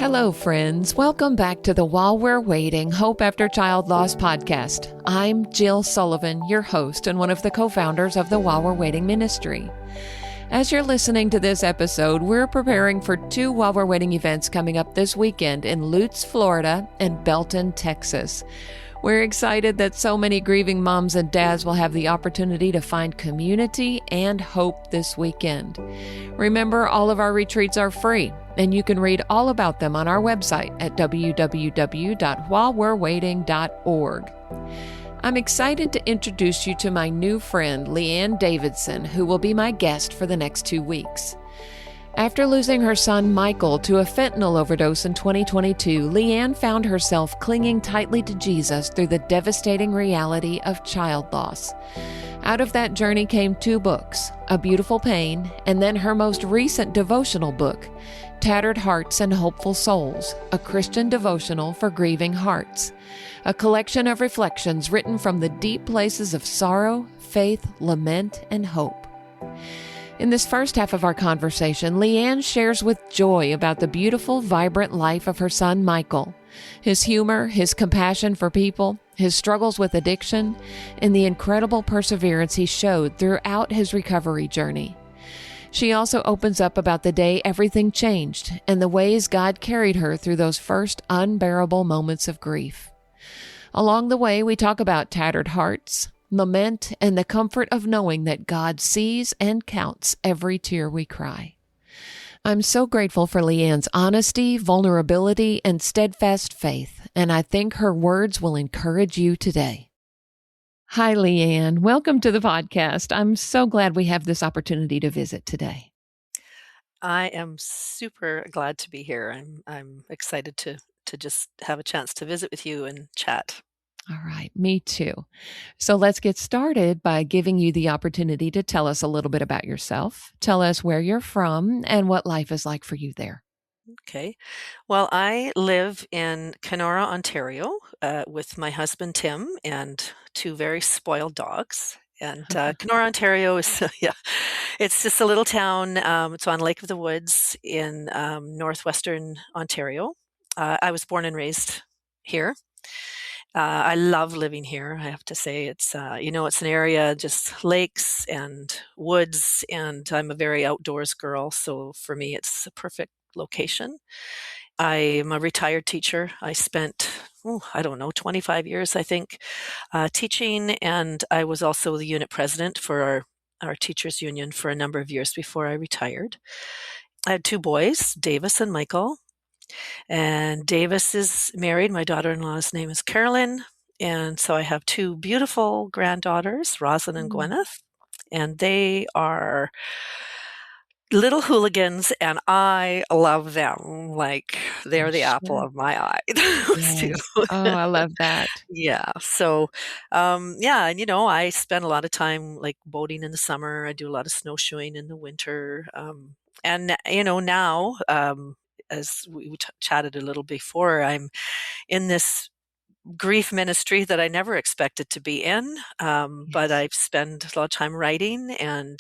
Hello, friends. Welcome back to the While We're Waiting Hope After Child Loss podcast. I'm Jill Sullivan, your host and one of the co-founders of the While We're Waiting ministry. As you're listening to this episode, we're preparing for two While We're Waiting events coming up this weekend in Lutz, Florida and Belton, Texas. We're excited that so many grieving moms and dads will have the opportunity to find community and hope this weekend. Remember, all of our retreats are free, and you can read all about them on our website at www.whilewe'rewaiting.org. I'm excited to introduce you to my new friend, Leanne Davidson, who will be my guest for the next 2 weeks. After losing her son, Mikael, to a fentanyl overdose in 2022, Leanne found herself clinging tightly to Jesus through the devastating reality of child loss. Out of that journey came 2 books, A Beautiful Pain, and then her most recent devotional book, Tattered Hearts and Hopeful Souls, a Christian Devotional for Grieving Hearts, a collection of reflections written from the deep places of sorrow, faith, lament, and hope. In this first half of our conversation, Leanne shares with joy about the beautiful, vibrant life of her son, Mikael, his humor, his compassion for people, his struggles with addiction, and the incredible perseverance he showed throughout his recovery journey. She also opens up about the day everything changed and the ways God carried her through those first unbearable moments of grief. Along the way, we talk about tattered hearts, lament, and the comfort of knowing that God sees and counts every tear we cry. I'm so grateful for Leanne's honesty, vulnerability, and steadfast faith, and I think her words will encourage you today. Hi, Leanne. Welcome to the podcast. I'm so glad we have this opportunity to visit today. I am super glad to be here. I'm excited to just have a chance to visit with you and chat. All right, me too. So let's get started by giving you the opportunity to tell us a little bit about yourself. Tell us where you're from and what life is like for you there. Okay. Well, I live in Kenora, Ontario, with my husband Tim and 2 very spoiled dogs. And Kenora, Ontario is it's just a little town. It's on Lake of the Woods in northwestern Ontario. I was born and raised here. I love living here. I have to say it's an area, just lakes and woods, and I'm a very outdoors girl. So for me, it's a perfect location. I am a retired teacher. I spent, 25 years, I think, teaching, and I was also the unit president for our teachers union for a number of years before I retired. I had 2 boys, Davis and Mikael. And Davis is married. My daughter-in-law's name is Carolyn. And so I have 2 beautiful granddaughters, Roslyn and Gwyneth. And they are little hooligans, and I love them. Like, they're the apple of my eye. Those 2. Yes. Oh, I love that. Yeah. So, and I spend a lot of time like boating in the summer. I do a lot of snowshoeing in the winter. Now, as we chatted a little before, I'm in this grief ministry that I never expected to be in, but I've spent a lot of time writing and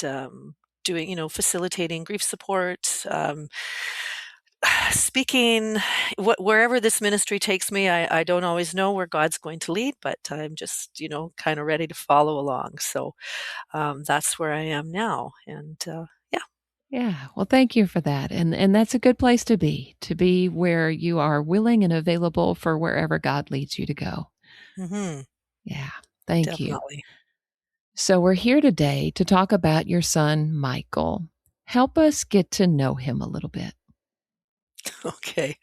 doing, facilitating grief support, speaking, wherever this ministry takes me. I don't always know where God's going to lead, but I'm just, kind of ready to follow along. So that's where I am now. And Yeah, well, thank you for that. And that's a good place to be where you are willing and available for wherever God leads you to go. Mm-hmm. Yeah, thank you. Definitely. So we're here today to talk about your son, Mikael. Help us get to know him a little bit. Okay.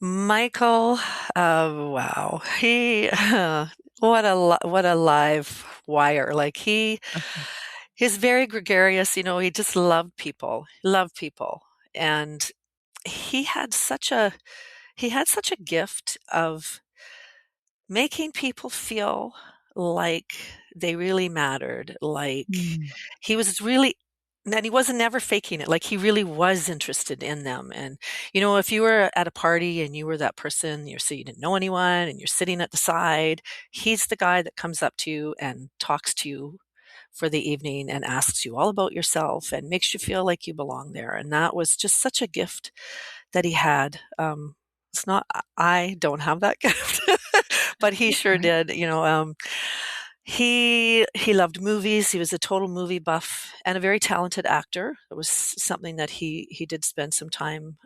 Mikael, wow. He, what a live wire. Like he's very gregarious, he just loved people, And he had such a gift of making people feel like they really mattered. Like he was really, and he wasn't never faking it. Like he really was interested in them. And, if you were at a party and you were that person, you didn't know anyone and you're sitting at the side, he's the guy that comes up to you and talks to you for the evening and asks you all about yourself and makes you feel like you belong there. And that was just such a gift that he had. It's not, I don't have that gift, but he sure Right. did. He loved movies. He was a total movie buff and a very talented actor. It was something that he did spend some time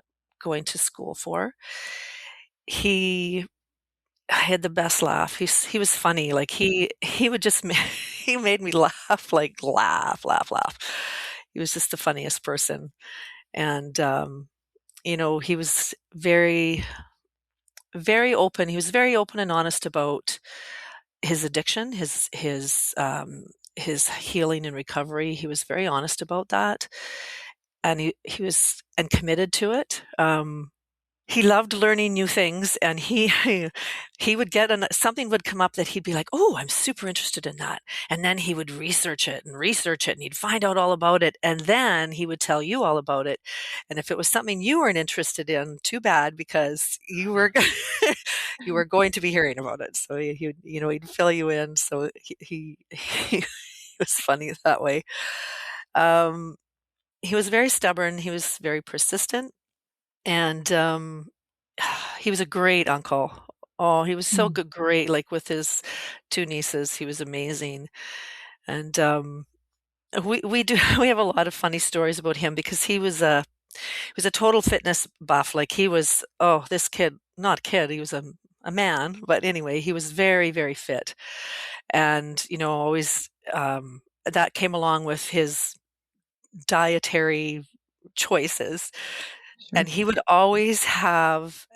going to school for. He had the best laugh. He was funny. Like he would just he made me laugh, like laugh. He was just the funniest person. And he was very open. He was very open and honest about his addiction, his healing and recovery. He was very honest about that, and he was and committed to it. He loved learning new things, and he would get something would come up that he'd be like, "Oh, I'm super interested in that," and then he would research it, and he'd find out all about it, and then he would tell you all about it. And if it was something you weren't interested in, too bad, because you were you were going to be hearing about it. So he'd fill you in. So he was funny that way. Um, he was very stubborn. He was very persistent. And, he was a great uncle. Oh, he was so Mm. good, great, like, with his 2 nieces, he was amazing. And, we do we have a lot of funny stories about him because he was a total fitness buff. Like, he was this kid, not kid, he was a man, but anyway, he was very, very fit. And, always, that came along with his dietary choices. And Sure. he would always have,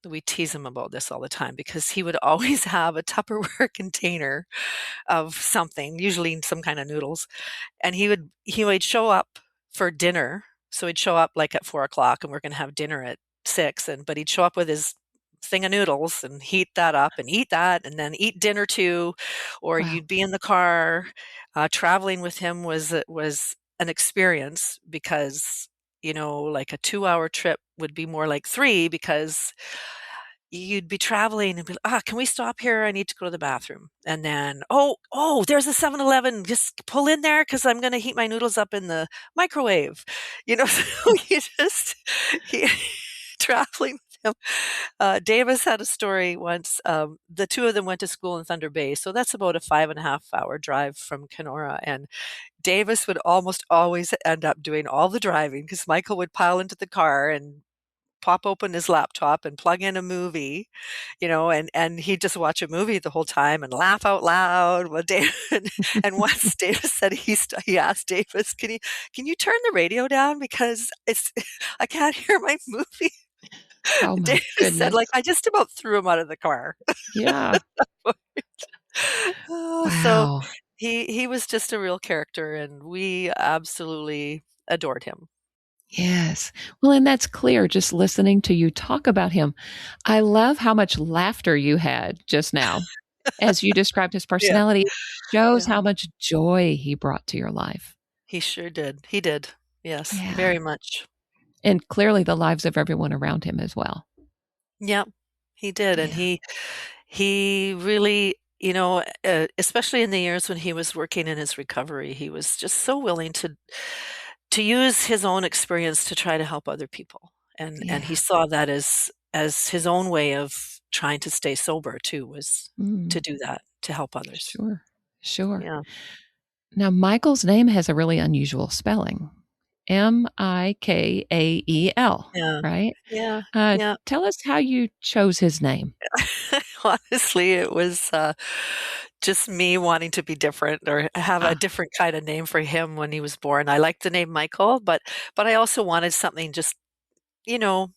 we tease him about this all the time because he would always have a Tupperware container of something, usually some kind of noodles, and he would show up for dinner. So he'd show up like at 4 o'clock, and we're going to have dinner at 6, but he'd show up with his thing of noodles and heat that up and eat that and then eat dinner too, or Wow. you'd be in the car. Traveling with him was an experience because like a 2-hour trip would be more like 3 because you'd be traveling and be like, can we stop here? I need to go to the bathroom. And then, there's a 7-Eleven. Just pull in there because I'm going to heat my noodles up in the microwave. So he, traveling with him. Davis had a story once. The two of them went to school in Thunder Bay. So that's about a 5.5-hour drive from Kenora. And Davis would almost always end up doing all the driving because Michael would pile into the car and pop open his laptop and plug in a movie, and he'd just watch a movie the whole time and laugh out loud. Well, and once Davis said he asked Davis, can you turn the radio down because I can't hear my movie. Oh my Davis said, like, goodness. I just about threw him out of the car. Yeah. So Wow. he was just a real character, and we absolutely adored him. Yes. Well, and that's clear just listening to you talk about him. I love how much laughter you had just now as you described his Yeah, personality. It shows yeah. how much joy he brought to your life. He sure did. He did. Yes, Yeah. very much. And clearly the lives of everyone around him as well. Yep, he did, and Yeah. he really, especially in the years when he was working in his recovery, he was just so willing to use his own experience to try to help other people, and he Yeah. saw that as his own way of trying to stay sober too, was to Mm, do that, to help others. sure. Sure. Yeah, Now, Michael's name has a really unusual spelling. Mikael, yeah, right? yeah, yeah. Tell us how you chose his name. Honestly, it was, just me wanting to be different or have a Ah, different kind of name for him when he was born. I liked the name Michael, but I also wanted something just, you know,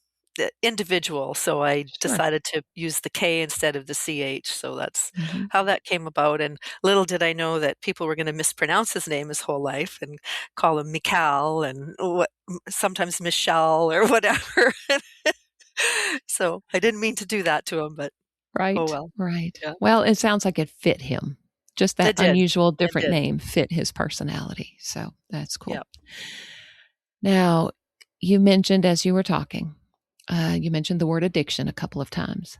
individual, so I sure. decided to use the K instead of the CH, so that's Mhm. how that came about, and little did I know that people were gonna mispronounce his name his whole life and call him Mikael and sometimes Michelle or whatever. So, I didn't mean to do that to him, but oh Right, well. right. Yeah. Well, it sounds like it fit him. Just that It did. unusual, It different did. name fit his personality, so that's Yeah. cool. Now, you mentioned as you were talking, you mentioned the word addiction a couple of times.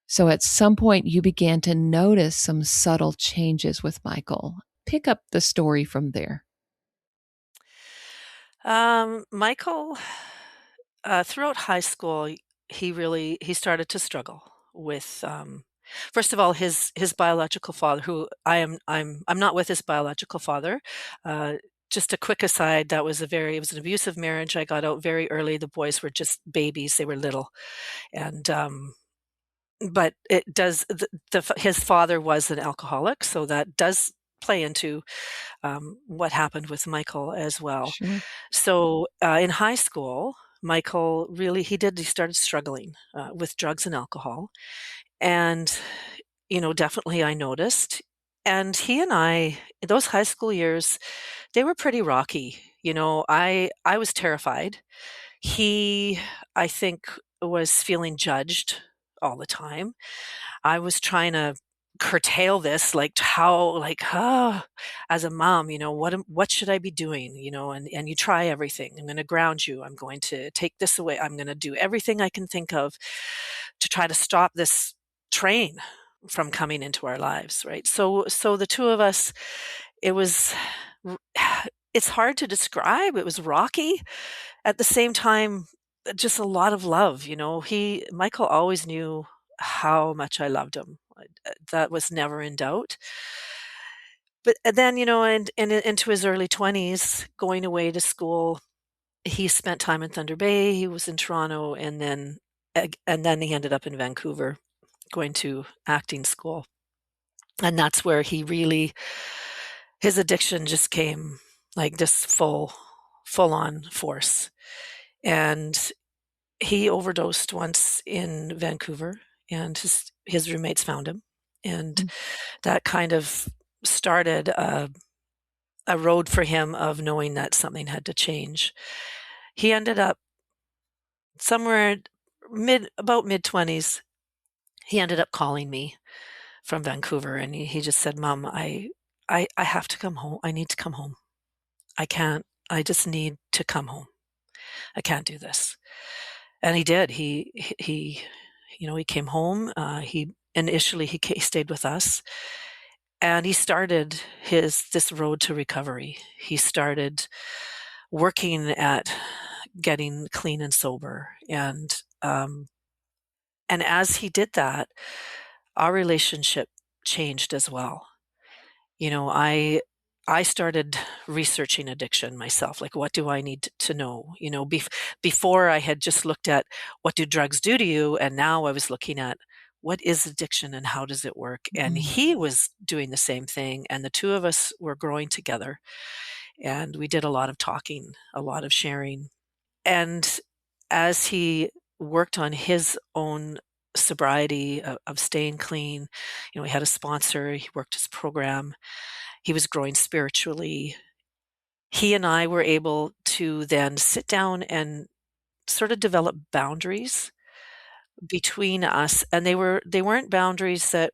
So at some point, you began to notice some subtle changes with Michael. Pick up the story from there. Michael, throughout high school, he started to struggle with, first of all, his biological father, who I'm not with his biological father. Uh, just a quick aside, it was an abusive marriage. I got out very early. The boys were just babies; they were little, and but his father was an alcoholic, so that does play into what happened with Michael as well. Sure. So in high school, Michael really he started struggling with drugs and alcohol, and definitely I noticed. And he and I, those high school years, they were pretty rocky. I was terrified. He, I think, was feeling judged all the time. I was trying to curtail this, as a mom, what should I be doing? And you try everything. I'm going to ground you. I'm going to take this away. I'm going to do everything I can think of to try to stop this train from coming into our lives, right? So the two of us, it was it's hard to describe. It was rocky. At the same time, just a lot of love. Michael always knew how much I loved him. That was never in doubt. But then, and into his early 20s, going away to school, he spent time in Thunder Bay. He was in Toronto, and then he ended up in Vancouver, going to acting school. And that's where his addiction just came like this full on force. And he overdosed once in Vancouver, and his roommates found him. And Mm. that kind of started a road for him of knowing that something had to change. He ended up somewhere about mid-20s. He ended up calling me from Vancouver, and he just said, "Mom, I have to come home. I need to come home. I can't. I just need to come home. I can't do this." And he did. He came home. He initially he stayed with us, and he started this road to recovery. He started working at getting clean and sober, and as he did that, our relationship changed as well. I started researching addiction myself. Like, what do I need to know? Before I had just looked at what do drugs do to you, and now I was looking at what is addiction and how does it work. And Mm. he was doing the same thing, and the two of us were growing together. And we did a lot of talking, a lot of sharing. And as he worked on his own sobriety of staying clean, he had a sponsor, he worked his program, he was growing spiritually. He and I were able to then sit down and sort of develop boundaries between us, and they weren't boundaries that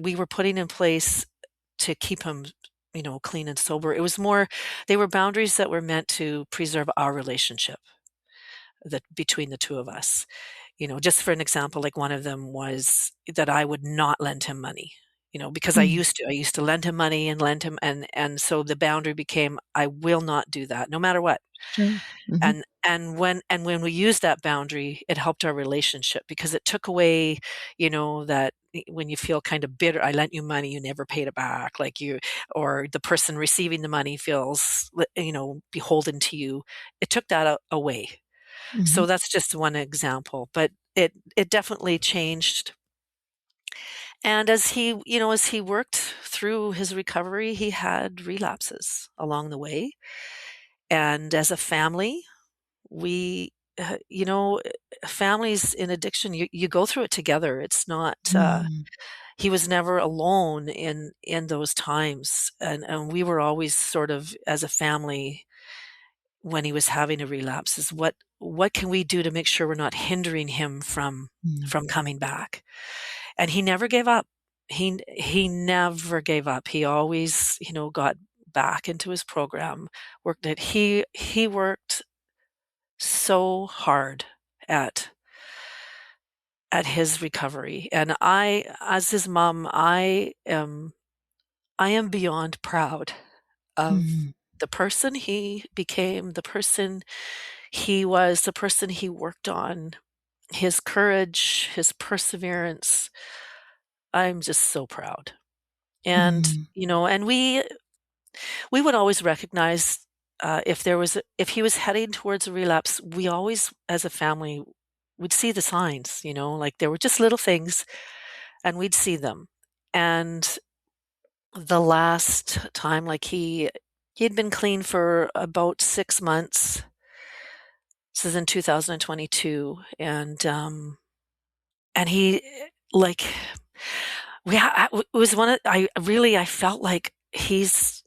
we were putting in place to keep him clean and sober. It was more, they were boundaries that were meant to preserve our relationship, that between the two of us. Just for an example, like one of them was that I would not lend him money, because Mm. I used to lend him money and lend him, and so the boundary became, I will not do that no matter what. Sure. Mhm. And when we used that boundary, it helped our relationship, because it took away, that when you feel kind of bitter, I lent you money, you never paid it back, or the person receiving the money feels, beholden to you. It took that away. Mhm. So that's just one example, but it definitely changed. And as he worked through his recovery, he had relapses along the way. And as a family, we, uh, you know, families in addiction, you go through it together. It's not, Mm. he was never alone in those times. And we were always sort of, as a family, when he was having a relapse, is what can we do to make sure we're not hindering him from Mm. coming back? And he never gave up. He never gave up. He always, got back into his program, worked it. He worked so hard at his recovery. And I, as his mom, I am beyond proud of Mm. the person he became, the person he was the person he worked on, his courage, his perseverance. I'm just so proud. And, Mm. and we would always recognize, if he was heading towards a relapse, we always, as a family, would see the signs, like there were just little things, and we'd see them. And the last time, like he'd been clean for about 6 months. This is in 2022, and he, like, it was I felt like he's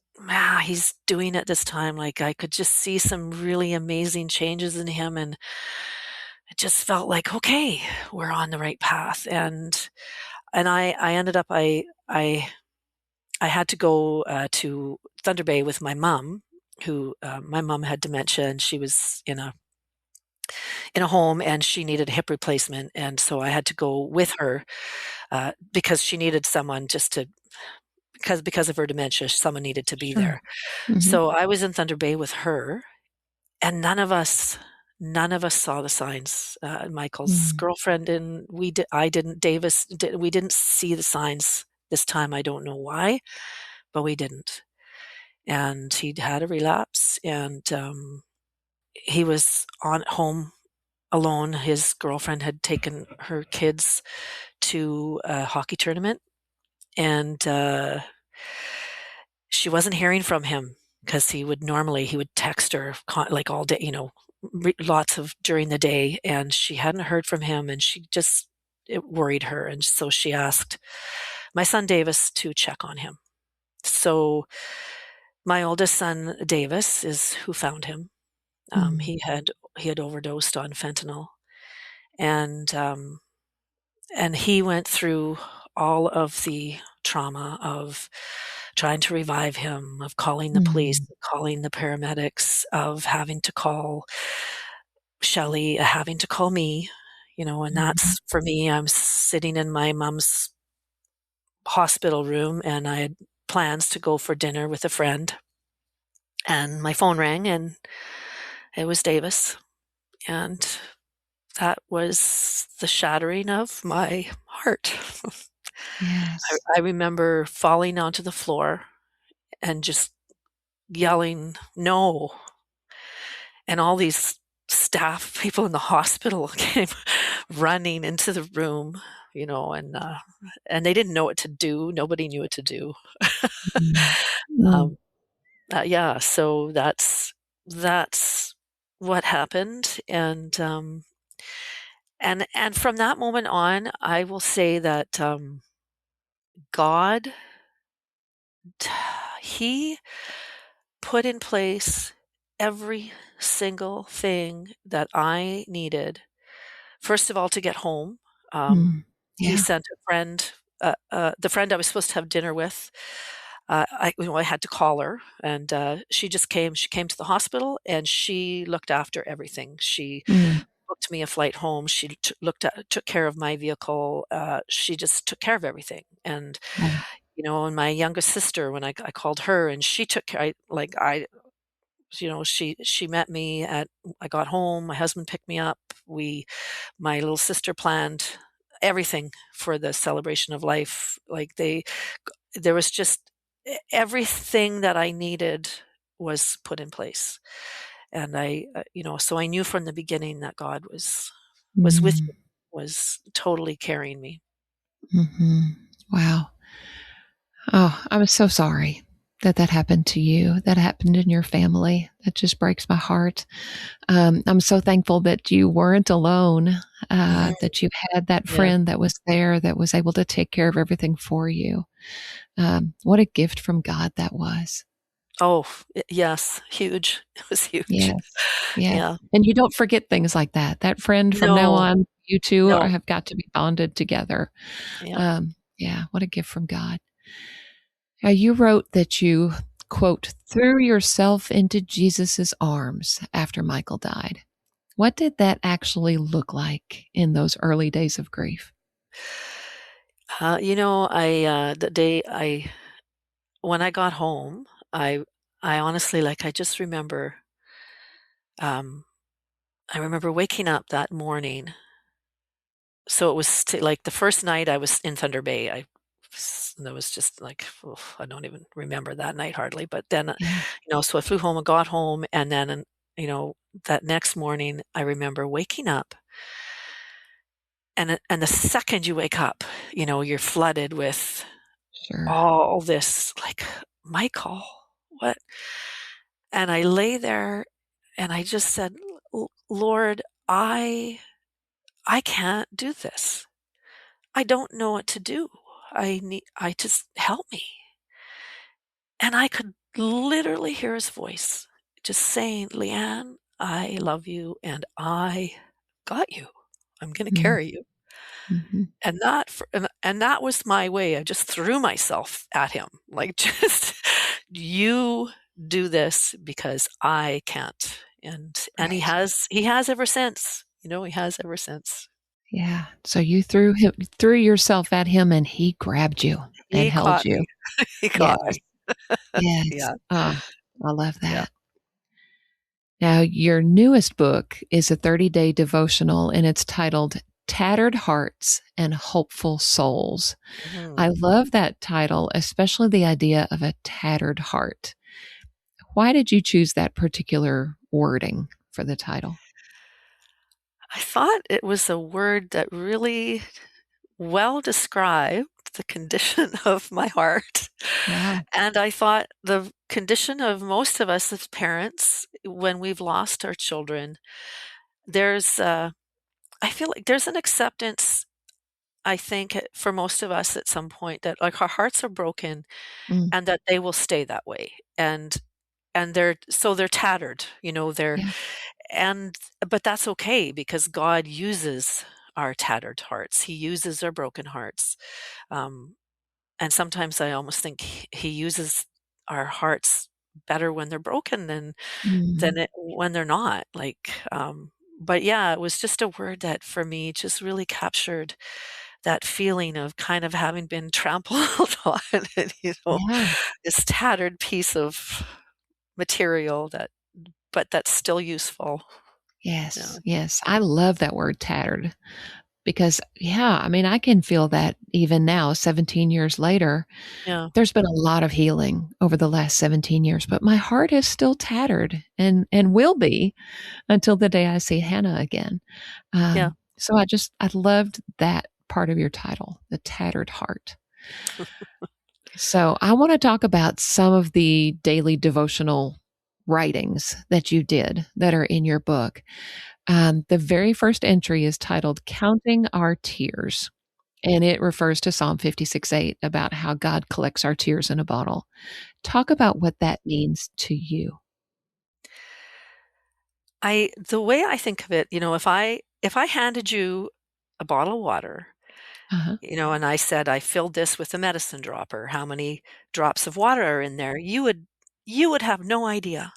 doing it this time. Like I could just see some really amazing changes in him, and it just felt like, okay, we're on the right path. And I ended up, I had to go to Thunder Bay with my mom, who my mom had dementia, and she was in a home, and she needed a hip replacement, and so I had to go with her because she needed someone just to because of her dementia, someone needed to be Sure. there. Mhm. So I was in Thunder Bay with her, and none of us saw the signs. Michael's Mm. girlfriend and I didn't. We didn't see the signs this time. I don't know why, but we didn't. And he'd had a relapse, and he was on home alone. His girlfriend had taken her kids to a hockey tournament, and she wasn't hearing from him because he would text her like all day, lots of during the day, and she hadn't heard from him, and it worried her, and so she asked my son Davis to check on him. So my oldest son Davis is who found him. Mm. He had overdosed on fentanyl, and he went through all of the trauma of trying to revive him, of calling the police, Mm. calling the paramedics, of having to call Shelly, having to call me, and Mhm. that's for me. I'm sitting in my mom's hospital room, and I had plans to go for dinner with a friend, and my phone rang, and it was Davis. And that was the shattering of my heart. I, Yes. I remember falling onto the floor and just yelling, no. And all these staff people in the hospital came running into the room, and they didn't know what to do. Nobody knew what to do. Mm. Mm. um, yeah, so that's what happened, and from that moment on, I will say that God, He put in place every single thing that I needed. First of all, to get home, Mm. he Yeah. sent a friend, the friend I was supposed to have dinner with. I had to call her, and she just came. She came to the hospital, and she looked after everything. She Mm. booked me a flight home. She took care of my vehicle. She just took care of everything. And Wow. and my youngest sister, when I called her, and she took care. She met me I got home, my husband picked me up, my little sister planned everything for the celebration of life. Like there was just everything that I needed was put in place. And so I knew from the beginning that God was with Mm. me, was totally carrying me. Mhm. Wow. Oh, I'm so sorry that that happened to you, that happened in your family. That just breaks my heart. I'm so thankful that you weren't alone, Mhm. that you had that Yeah. friend that was there that was able to take care of everything for you. What a gift from God that was. Oh, yes, huge. It was huge. Yes. Yes. Yeah. And you don't forget things like that. That friend from now No, on, you 2 no. have got to be bonded together. Yeah. Yeah, what a gift from God. You wrote that you, quote, threw yourself into Jesus's arms after Michael died. What did that actually look like in those early days of grief? the day when I got home, I honestly, like, I just remember, um, I remember waking up that morning. So it was like the first night I was in Thunder Bay. That was just like, oof, I don't even remember that night hardly. But then, Yeah, so I flew home and got home, and then, that next morning I remember waking up, and the second you wake up, you're flooded with sure. all this, like, Michael, what? And I lay there and I just said, Lord, I can't do this. I don't know what to do. I just help me. And I could literally hear his voice just saying, Leanne, I love you and I got you. I'm going to Mm, carry you. mhm. And that was my way. I just threw myself at him, like, just, you do this because I can't. And he Right. has ever since. He has ever since. Yeah. So you threw yourself at him and he grabbed you and He held caught you. me. He caught Yes. me. Yes. Yeah. Oh, I love Yeah. that. Now, your newest book is a 30-day devotional and it's titled Tattered Hearts and Hopeful Souls. I Mhm. love that title, especially the idea of a tattered heart. Why did you choose that particular wording for the title? I thought it was a word that really well described the condition of my heart. Yeah. And I thought the condition of most of us as parents, when we've lost our children, there's, I feel like there's an acceptance, I think, for most of us at some point, that, like, our hearts are broken Mm, and that they will stay that way. And they're tattered, they're yeah. and but that's okay because God uses our tattered hearts. He uses our broken hearts. Um, and sometimes I almost think he uses our hearts better when they're broken than Mhm. when they're not. Like, but yeah, it was just a word that for me just really captured that feeling of kind of having been trampled on, and, Yeah. this tattered piece of material but that's still useful. Yeah. Yes. Yes. I love that word tattered because, yeah, I mean, I can feel that even now, 17 years later. Yeah. There's been a lot of healing over the last 17 years, but my heart is still tattered and will be until the day I see Hannah again. Yeah. So I loved that part of your title, The Tattered Heart. So I want to talk about some of the daily devotional writings that you did that are in your book. The very first entry is titled Counting Our Tears. And it refers to Psalm 56:8 about how God collects our tears in a bottle. Talk about what that means to you. The way I think of it, if I handed you a bottle of water, Uh-huh. and I said I filled this with a medicine dropper, how many drops of water are in there, you would have no idea.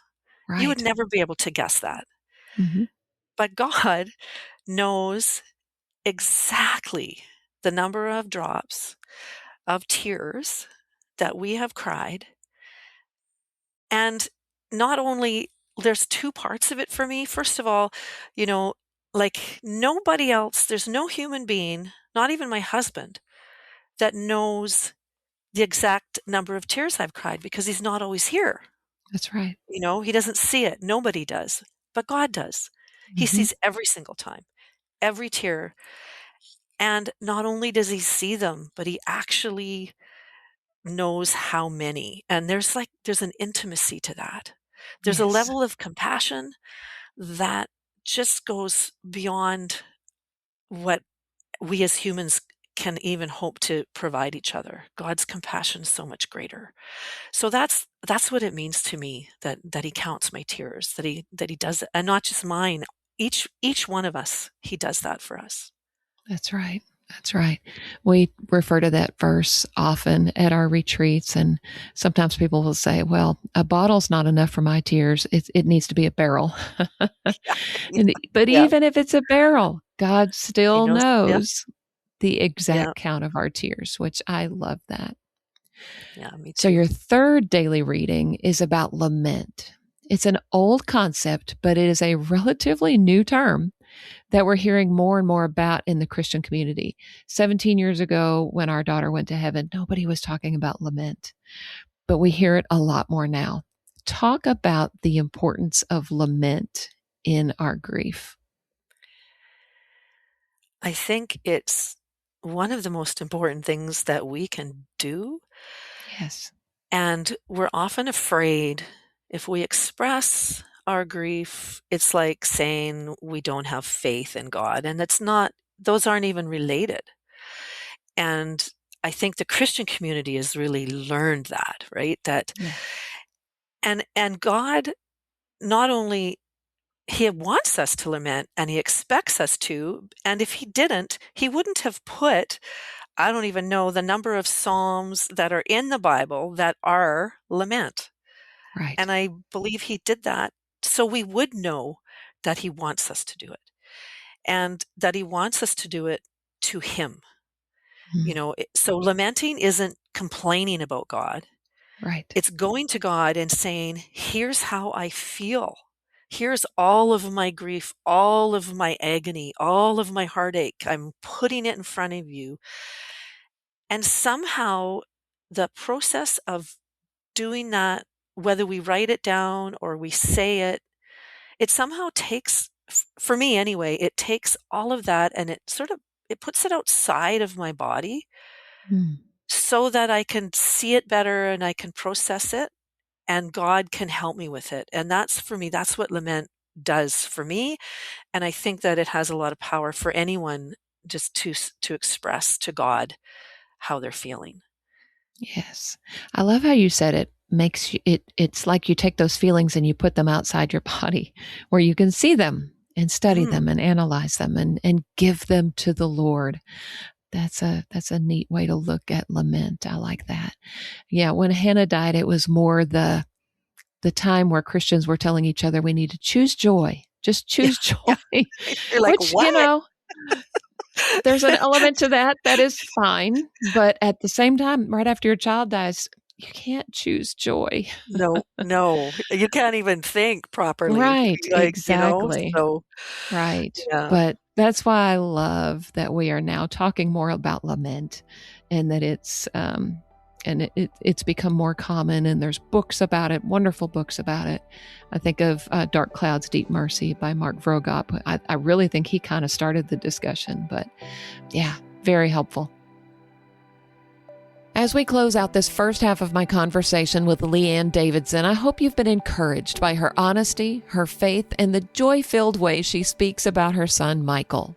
You would Right. never be able to guess that. Mhm. But God knows exactly the number of drops of tears that we have cried. And not only there's 2 parts of it for me. First of all, you know, like, nobody else, there's no human being, not even my husband, that knows the exact number of tears I've cried because he's not always here. That's right. He doesn't see it. Nobody does, but God does. He Mhm. sees every single time, every tear. And not only does he see them, but he actually knows how many. And there's an intimacy to that. There's a Yes. level of compassion that just goes beyond what we as humans can even hope to provide each other. God's compassion is so much greater. So that's what it means to me, that he counts my tears, that he does it, and not just mine. Each one of us, he does that for us. That's right. That's right. We refer to that verse often at our retreats, and sometimes people will say, "Well, a bottle's not enough for my tears. It needs to be a barrel." Yeah, But yeah, even if it's a barrel, God he still knows. Yeah, knows the yeah, exact count of our tears, which I love that. yeah. Me So too. your third daily reading is about lament, It's an old concept, but it is a relatively new term that we're hearing more and more about in the Christian community. 17 years ago, when our daughter went to heaven, nobody was talking about lament, but we hear it a lot more now. Talk about the importance of lament in our grief. I think it's one of the most important things that we can do. Yes. And we're often afraid if we express our grief, it's like saying we don't have faith in God. And it's not, those aren't even related. And I think the Christian community has really learned that, right? That Yeah. and God not only he wants us to lament and he expects us to, and if he didn't, he wouldn't have put, I don't even know the number of psalms that are in the Bible that are lament. Right. And I believe he did that so we would know that he wants us to do it and that he wants us to do it to him. So lamenting isn't complaining about God. Right. It's going to God and saying, here's how I feel. Here's all of my grief, all of my agony, all of my heartache. I'm putting it in front of you. And somehow the process of doing that, whether we write it down or we say it, it somehow takes, for me anyway, it takes all of that and it puts it outside of my body so that I can see it better and I can process it and God can help me with it. And that's, for me, that's what lament does for me. And I think that it has a lot of power for anyone just to express to God how they're feeling. Yes. I love how you said it. Makes you, it's like you take those feelings and you put them outside your body where you can see them and study them and analyze them and give them to the Lord. That's a neat way to look at lament. I like that. Yeah, when Hannah died, it was more the time where Christians were telling each other we need to choose joy. Just choose joy. Yeah. You're like, which, what? There's an element to that is fine. But at the same time, right after your child dies, you can't choose joy. No, you can't even think properly. Right, Like, exactly. Right. Yeah. But that's why I love that we are now talking more about lament and that it's it's become more common and there's books about it, wonderful books about it. I think of Dark Clouds, Deep Mercy by Mark Vrogop. I really think he kind of started the discussion, but yeah, very helpful. As we close out this first half of my conversation with Leanne Davidson, I hope you've been encouraged by her honesty, her faith, and the joy-filled way she speaks about her son, Mikael.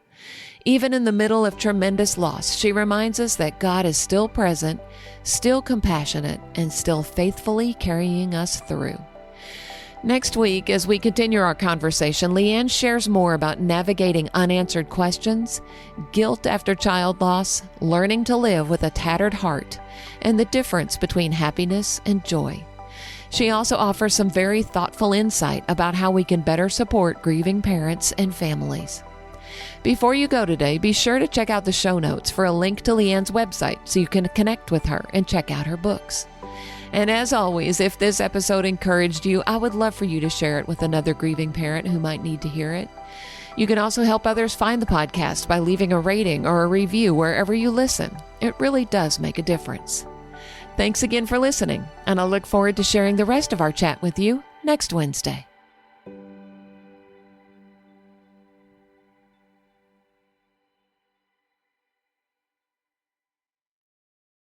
Even in the middle of tremendous loss, she reminds us that God is still present, still compassionate, and still faithfully carrying us through. Next week, as we continue our conversation, Leanne shares more about navigating unanswered questions, guilt after child loss, learning to live with a tattered heart, and the difference between happiness and joy. She also offers some very thoughtful insight about how we can better support grieving parents and families. Before you go today, be sure to check out the show notes for a link to Leanne's website so you can connect with her and check out her books. And as always, if this episode encouraged you, I would love for you to share it with another grieving parent who might need to hear it. You can also help others find the podcast by leaving a rating or a review wherever you listen. It really does make a difference. Thanks again for listening, and I look forward to sharing the rest of our chat with you next Wednesday.